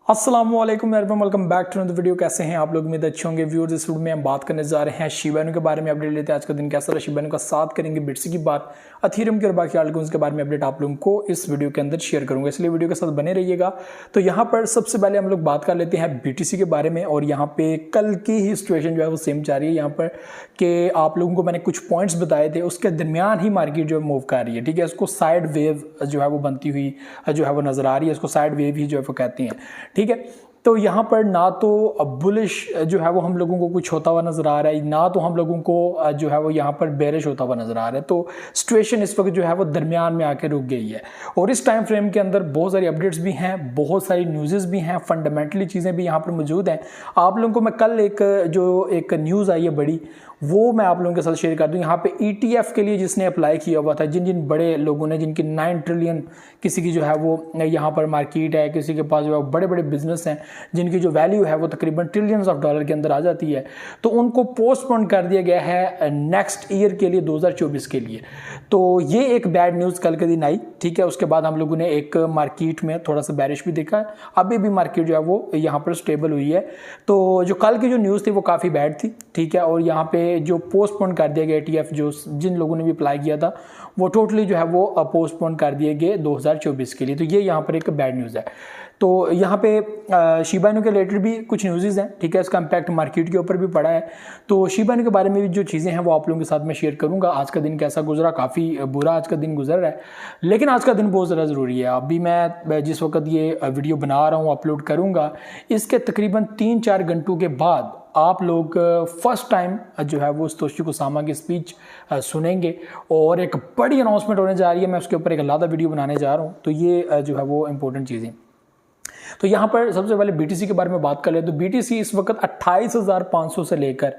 अस्सलामुअलैकुम everyone, welcome back to the video. कैसे हैं आप लोग? उम्मीद अच्छे होंगे। व्यूअर्स, इस वीडियो में हम बात करने जा रहे हैं शिबा इनू के बारे में अपडेट लेते हैं। आज का दिन कैसा रहा शिबा इनू का, साथ करेंगे बिटसी की बात, अथीरियम के और बाकी आल्टकॉइंस के बारे में अपडेट आप लोगों को इस वीडियो के अंदर शेयर करूंगा, इसलिए वीडियो के साथ बने रहिएगा। तो यहाँ पर सबसे पहले हम लोग बात कर लेते हैं बीटीसी के बारे में। और यहाँ पे कल की ही सिचुएशन जो है वो सेम जा रही है यहाँ पर, कि आप लोगों को मैंने कुछ पॉइंट्स बताए थे, उसके दरमियान ही मार्केट जो है मूव कर रही है। ठीक है, इसको साइड वेव जो है वो बनती हुई जो है वो नजर आ रही है, इसको साइड वेव ही जो है वो कहती हैं। ठीक है, तो यहाँ पर ना तो बुलिश जो है वो हम लोगों को कुछ होता हुआ नजर आ रहा है, ना तो हम लोगों को जो है वो यहाँ पर बेरिश होता हुआ नजर आ रहा है। तो सिचुएशन इस वक्त जो है वो दरमियान में आके रुक गई है। और इस टाइम फ्रेम के अंदर बहुत सारी अपडेट्स भी हैं, बहुत सारी न्यूज़ भी हैं, फंडामेंटली चीज़ें भी यहाँ पर मौजूद हैं। आप लोगों को मैं कल एक न्यूज़ आई है बड़ी, वो मैं आप लोगों के साथ शेयर कर दूं। यहाँ पे ETF के लिए जिसने अप्लाई किया हुआ था, जिन बड़े लोगों ने, जिनकी 9 ट्रिलियन किसी की जो है वो यहाँ पर मार्केट है, किसी के पास जो है बड़े बड़े बिजनेस हैं, जिनकी जो वैल्यू है वो तकरीबन ट्रिलियंस ऑफ डॉलर के अंदर आ जाती है, तो उनको पोस्टपोन कर दिया गया है नेक्स्ट ईयर के लिए, 2024 के लिए। तो ये एक बैड न्यूज़ कल के दिन आई। ठीक है, उसके बाद हम लोगों ने एक मार्केट में थोड़ा सा बैरिश भी देखा, अभी भी मार्केट जो है वो यहाँ पर स्टेबल हुई है। तो जो कल की जो न्यूज़ थी वो काफ़ी बैड थी। ठीक है, और यहाँ पे जो पोस्टपोन कर दिया गया ETF, जो जिन लोगों ने भी अप्लाई किया था, वो टोटली जो है वो पोस्टपोन कर दिए गए 2024 के लिए। तो ये यहाँ पर एक बैड न्यूज़ है। तो यहाँ पे शिबा इनू के रिलेटेड भी कुछ न्यूज़ हैं। ठीक है, इसका इम्पैक्ट मार्केट के ऊपर भी पड़ा है। तो शिबा इनू के बारे में भी जो चीज़ें हैं वो आप लोगों के साथ में शेयर करूँगा। आज का दिन कैसा गुजरा, काफ़ी बुरा आज का दिन गुजर रहा है, लेकिन आज का दिन बहुत ज़्यादा ज़रूरी है। अभी मैं जिस वक्त ये वीडियो बना रहा हूँ, अपलोड करूँगा, इसके तकरीबन 3-4 घंटों के बाद आप लोग फर्स्ट टाइम जो है वो तोशी कुसामा की स्पीच सुनेंगे, और एक बड़ी अनाउंसमेंट होने जा रही है। मैं उसके ऊपर एक अलग वीडियो बनाने जा रहा हूँ। तो ये जो है वो इंपॉर्टेंट चीज़ें। तो यहाँ पर सबसे पहले BTC के बारे में बात कर ले, तो BTC इस वक्त 28,500 से लेकर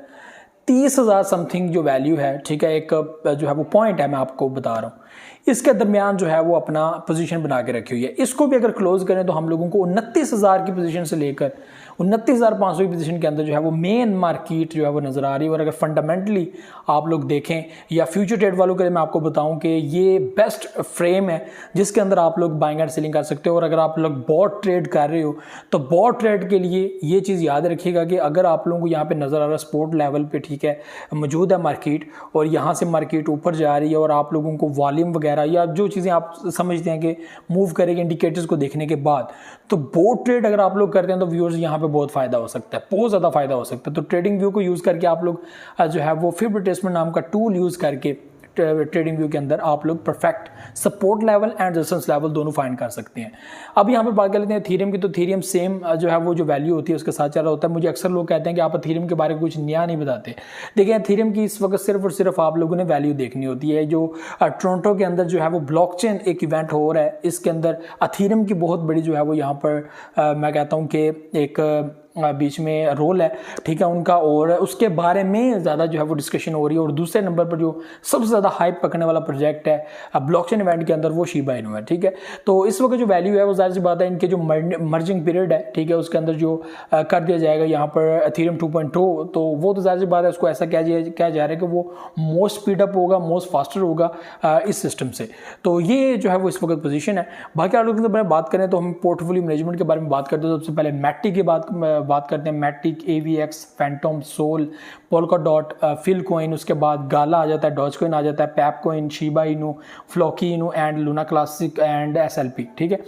30,000 समथिंग जो वैल्यू है, ठीक है, एक जो है वो पॉइंट है, मैं आपको बता रहा हूँ, इसके दरमियान जो है वो अपना पोजीशन बना के रखी हुई है। इसको भी अगर क्लोज करें तो हम लोगों को 29,000 की पोजीशन से लेकर 29,500 की पोजीशन के अंदर जो है वो मेन मार्केट जो है वो नज़र आ रही है। और अगर फंडामेंटली आप लोग देखें, या फ्यूचर ट्रेड वालों के लिए मैं आपको बताऊं कि ये बेस्ट फ्रेम है जिसके अंदर आप लोग बाइंग एंड सेलिंग कर सकते हो। और अगर आप लोग बॉट ट्रेड कर रहे हो तो बॉट ट्रेड के लिए ये चीज़ याद रखिएगा कि अगर आप लोगों को यहाँ पे नज़र आ रहा है सपोर्ट लेवल पे, ठीक है, मौजूद है मार्केट, और यहाँ से मार्केट ऊपर जा रही है, और आप लोगों को वॉल्यूम वगैरह या जो चीज़ें आप समझते हैं कि मूव करेंगे इंडिकेटर्स को देखने के बाद, तो बोट ट्रेड अगर आप लोग करते हैं तो व्यूअर्स यहाँ पे बहुत फायदा हो सकता है, बहुत ज़्यादा फायदा हो सकता है। तो ट्रेडिंग व्यू को यूज़ करके आप लोग जो है वो फिब रिट्रेसमेंट नाम का टूल यूज़ करके ट्रेडिंग व्यू के अंदर आप लोग perfect support level and resistance level दोनों फाइंड कर सकते हैं। अब यहाँ पर बात कर लेते हैं एथेरियम की। तो एथेरियम सेम जो है वो जो वैल्यू होती है उसके साथ चल रहा होता है। मुझे अक्सर लोग कहते हैं कि आप एथेरियम के बारे में कुछ नया नहीं बताते। देखिए, एथेरियम की इस वक्त सिर्फ और सिर्फ आप लोगों ने वैल्यू देखनी होती है। जो टोरंटो के अंदर जो है वो ब्लॉकचेन एक इवेंट हो रहा है, इसके अंदर एथेरियम की बहुत बड़ी जो है वो यहाँ पर मैं कहता हूँ कि एक बीच में रोल है, ठीक है, उनका, और उसके बारे में ज़्यादा जो है वो डिस्कशन हो रही है। और दूसरे नंबर पर जो सबसे ज़्यादा हाइप पकड़ने वाला प्रोजेक्ट है ब्लॉकचेन इवेंट के अंदर, वो शिबा इनू है। ठीक है, तो इस वक्त जो वैल्यू है वो जाहिर सी बात है, इनके जो मर्जिंग पीरियड है, ठीक है, उसके अंदर जो कर दिया जाएगा यहाँ पर एथेरियम 2.0, तो वो तो जाहिर सी बात है, उसको ऐसा क्या जा रहा है कि वो मोस्ट स्पीडअप होगा, मोस्ट फास्टर होगा इस सिस्टम से। तो ये जो है वो इस वक्त पोजीशन है। बाकी आप लोगों के बारे में बात करें तो हम पोर्टफोलियो मैनेजमेंट के बारे में बात करते हैं। सबसे पहले मैटिक की बात करते हैं। Matic, AVX, Fantom, Sol, Polkadot, Filecoin, उसके बाद गाला आ जाता है, डॉज कोइन आ जाता है, पैप coin, Shiba Inu, Floki Inu and Luna Classic and SLP। ठीक है,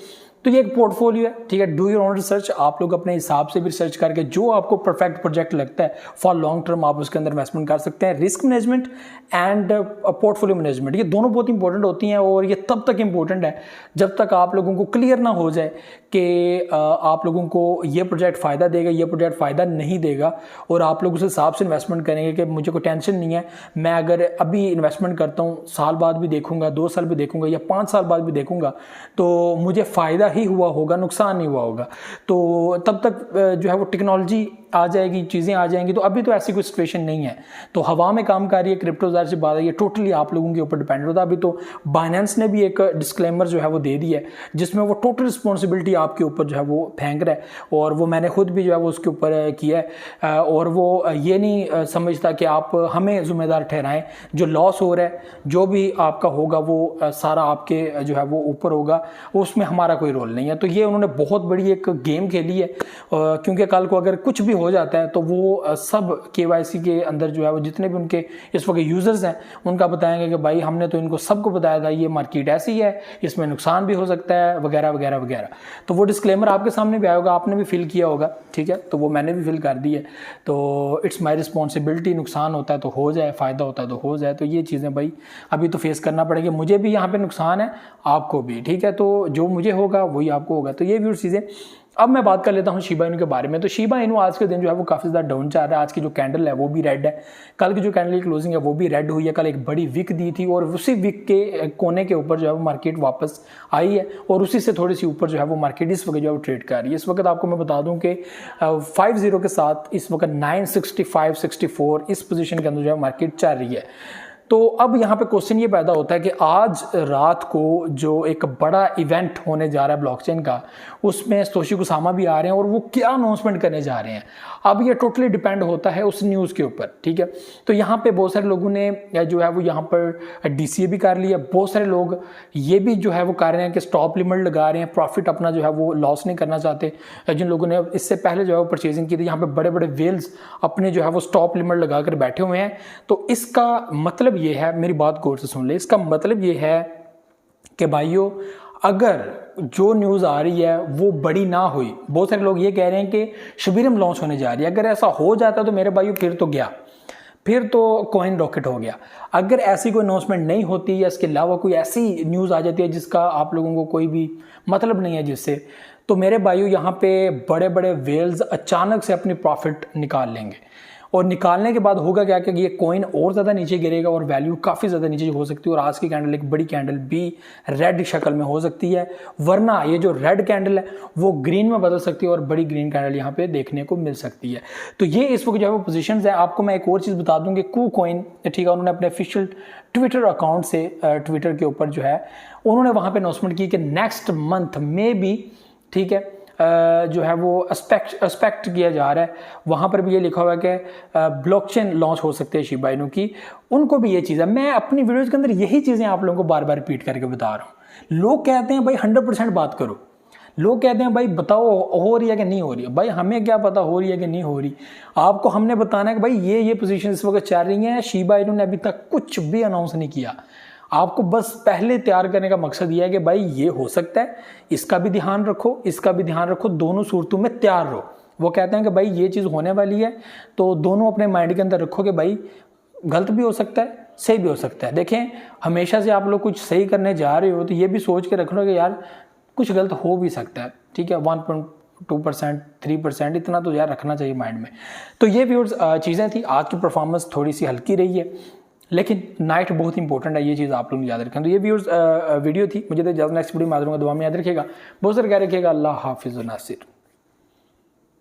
तो ये एक पोर्टफोलियो है। ठीक है, डू योर ओन रिसर्च, आप लोग अपने हिसाब से भी रिसर्च करके जो आपको परफेक्ट प्रोजेक्ट लगता है फॉर लॉन्ग टर्म आप उसके अंदर इन्वेस्टमेंट कर सकते हैं। Risk management and portfolio management, ये दोनों बहुत इंपॉर्टेंट होती हैं, और ये तब तक इंपॉर्टेंट है जब तक आप लोगों को क्लियर ना हो जाए कि आप लोगों को ये प्रोजेक्ट फ़ायदा देगा, ये प्रोजेक्ट फ़ायदा नहीं देगा, और आप लोग उस हिसाब से इन्वेस्टमेंट करेंगे कि मुझे कोई टेंशन नहीं है, मैं अगर अभी इन्वेस्टमेंट करता हूँ, साल बाद भी देखूंगा, 2 साल भी देखूंगा, या 5 साल बाद भी देखूंगा, तो मुझे फ़ायदा ही हुआ होगा, नुकसान नहीं हुआ होगा। तो तब तक जो है वो टेक्नोलॉजी आ जाएगी, चीज़ें आ जाएंगी, तो अभी तो ऐसी कोई सिचुएशन नहीं है। तो हवा में काम कर रही है क्रिप्टो, ज़ाहिर सी बात है ये टोटली आप लोगों के ऊपर डिपेंड होता है। अभी तो बाइनेंस ने भी एक डिस्क्लेमर जो है वो दे दी है, जिसमें वो टोटल रिस्पॉन्सिबिलिटी आपके ऊपर जो है वो फेंक रहा है, और वो मैंने खुद भी जो है वो उसके ऊपर किया है। और वो ये नहीं समझता कि आप हमें जिम्मेदार ठहराएं। जो लॉस हो रहा है, जो भी आपका होगा वो सारा आपके जो है वो ऊपर होगा, उसमें हमारा कोई रोल नहीं है। तो ये उन्होंने बहुत बड़ी एक गेम खेली है, क्योंकि कल को अगर कुछ भी हो जाता है तो वो सब KYC के अंदर जो है वो जितने भी उनके इस वक्त यूजर्स हैं उनका बताएंगे कि भाई हमने तो इनको सबको बताया था ये मार्केट ऐसी है, इसमें नुकसान भी हो सकता है, वगैरह वगैरह वगैरह। तो वो डिस्क्लेमर आपके सामने भी आया होगा, आपने भी फिल किया होगा, ठीक है, तो वो मैंने भी फिल कर दी है। तो इट्स माई रिस्पॉन्सिबिलिटी, नुकसान होता है तो हो जाए, फ़ायदा होता है तो हो जाए। तो ये चीज़ें भाई अभी तो फेस करना पड़ेगी, मुझे भी यहाँ पे नुकसान है, आपको भी, ठीक है, तो जो मुझे होगा वही आपको होगा। तो ये भी चीज़ें। अब मैं बात कर लेता हूँ शिबा इनू के बारे में। तो शिबा इनू आज के दिन जो है वो काफ़ी ज़्यादा डाउन जा रहा है। आज की जो कैंडल है वो भी रेड है, कल की जो कैंडल की क्लोजिंग है वो भी रेड हुई है। कल एक बड़ी विक दी थी और उसी विक के कोने के ऊपर जो है वो मार्केट वापस आई है, और उसी से थोड़ी सी ऊपर जो है वो मार्केट इस वक्त जो है वो ट्रेड कर रही है। इस वक्त आपको मैं बता दूं कि 50 के साथ इस वक्त 965-64 इस पोजीशन के अंदर जो है मार्केट चल रही है। तो अब यहाँ पे क्वेश्चन ये पैदा होता है कि आज रात को जो एक बड़ा इवेंट होने जा रहा है ब्लॉकचेन का, उसमें तोशी कुसामा भी आ रहे हैं, और वो क्या अनाउंसमेंट करने जा रहे हैं, अब ये टोटली डिपेंड होता है उस न्यूज़ के ऊपर, ठीक है। तो यहाँ पे बहुत सारे लोगों ने जो है वो यहाँ पर DCA भी कर लिया, बहुत सारे लोग ये भी जो है वो कर रहे हैं कि स्टॉप लिमिट लगा रहे हैं, प्रॉफिट अपना जो है वो लॉस नहीं करना चाहते। जिन लोगों ने इससे पहले जो है वो परचेजिंग की थी, यहाँ पे बड़े बड़े वेल्स अपने जो है वो स्टॉप लिमिट लगा कर बैठे हुए हैं। तो इसका मतलब ये है, मेरी बात गौर से सुन ले, इसका मतलब ये है कि भाइयों अगर जो न्यूज़ आ रही है वो बड़ी ना हुई, बहुत सारे लोग ये कह रहे हैं कि शबीरम लॉन्च होने जा रही है, अगर ऐसा हो जाता तो मेरे भाइयों फिर तो गया, फिर तो कॉइन रॉकेट हो गया। अगर ऐसी कोई अनाउंसमेंट नहीं होती या इसके अलावा कोई ऐसी न्यूज़ आ जाती है जिसका आप लोगों को कोई भी मतलब नहीं है जिससे, तो मेरे भाइयों यहाँ पे बड़े बड़े वेल्स अचानक से अपनी प्रॉफिट निकाल लेंगे, और निकालने के बाद होगा क्या कि ये कॉइन और ज़्यादा नीचे गिरेगा और वैल्यू काफ़ी ज़्यादा नीचे हो सकती है, और आज की कैंडल एक बड़ी कैंडल भी रेड शक्ल में हो सकती है, वरना ये जो रेड कैंडल है वो ग्रीन में बदल सकती है और बड़ी ग्रीन कैंडल यहाँ पे देखने को मिल सकती है। तो ये इस वक्त जो है वो पोजीशंस है। आपको मैं एक और चीज़ बता दूँ कि KuCoin, ठीक है, उन्होंने अपने ऑफिशियल ट्विटर अकाउंट से ट्विटर के ऊपर जो है उन्होंने वहाँ पर अनाउंसमेंट की कि नेक्स्ट मंथ में भी, ठीक है, जो है वो एक्सपेक्ट किया जा रहा है, वहाँ पर भी ये लिखा हुआ है कि ब्लॉकचेन लॉन्च हो सकते हैं शिबा इनू की, उनको भी ये चीज़ है। मैं अपनी वीडियोज़ के अंदर यही चीज़ें आप लोगों को बार बार रिपीट करके बता रहा हूँ। लोग कहते हैं भाई 100% बात करो, लोग कहते हैं भाई बताओ हो रही है कि नहीं हो रही है। भाई हमें क्या पता हो रही है कि नहीं हो रही, आपको हमने बताना है कि भाई ये पोजीशन इस वक्त चल रही है। शिबा इनू ने अभी तक कुछ भी अनाउंस नहीं किया, आपको बस पहले तैयार करने का मकसद ये है कि भाई ये हो सकता है, इसका भी ध्यान रखो, इसका भी ध्यान रखो, दोनों सूरतों में तैयार रहो। वो कहते हैं कि भाई ये चीज़ होने वाली है, तो दोनों अपने माइंड के अंदर रखो कि भाई गलत भी हो सकता है, सही भी हो सकता है। देखें, हमेशा से आप लोग कुछ सही करने जा रहे हो तो ये भी सोच के रख लो कि यार कुछ गलत हो भी सकता है, ठीक है, 1.2%, 3%, इतना तो यार रखना चाहिए माइंड में। तो ये व्यूअर्स चीज़ें थी। आज की परफॉर्मेंस थोड़ी सी हल्की रही है, लेकिन नाइट बहुत इंपॉर्टेंट है, ये चीज़ आप लोग याद रखें। तो ये व्यूअर्स वीडियो थी, मुझे तो नेक्स्ट वीडियो में आ दूँगा, दुआ में याद रखिएगा, बहुत सारे क्या रखिएगा। अल्लाह हाफिज़ नासिर।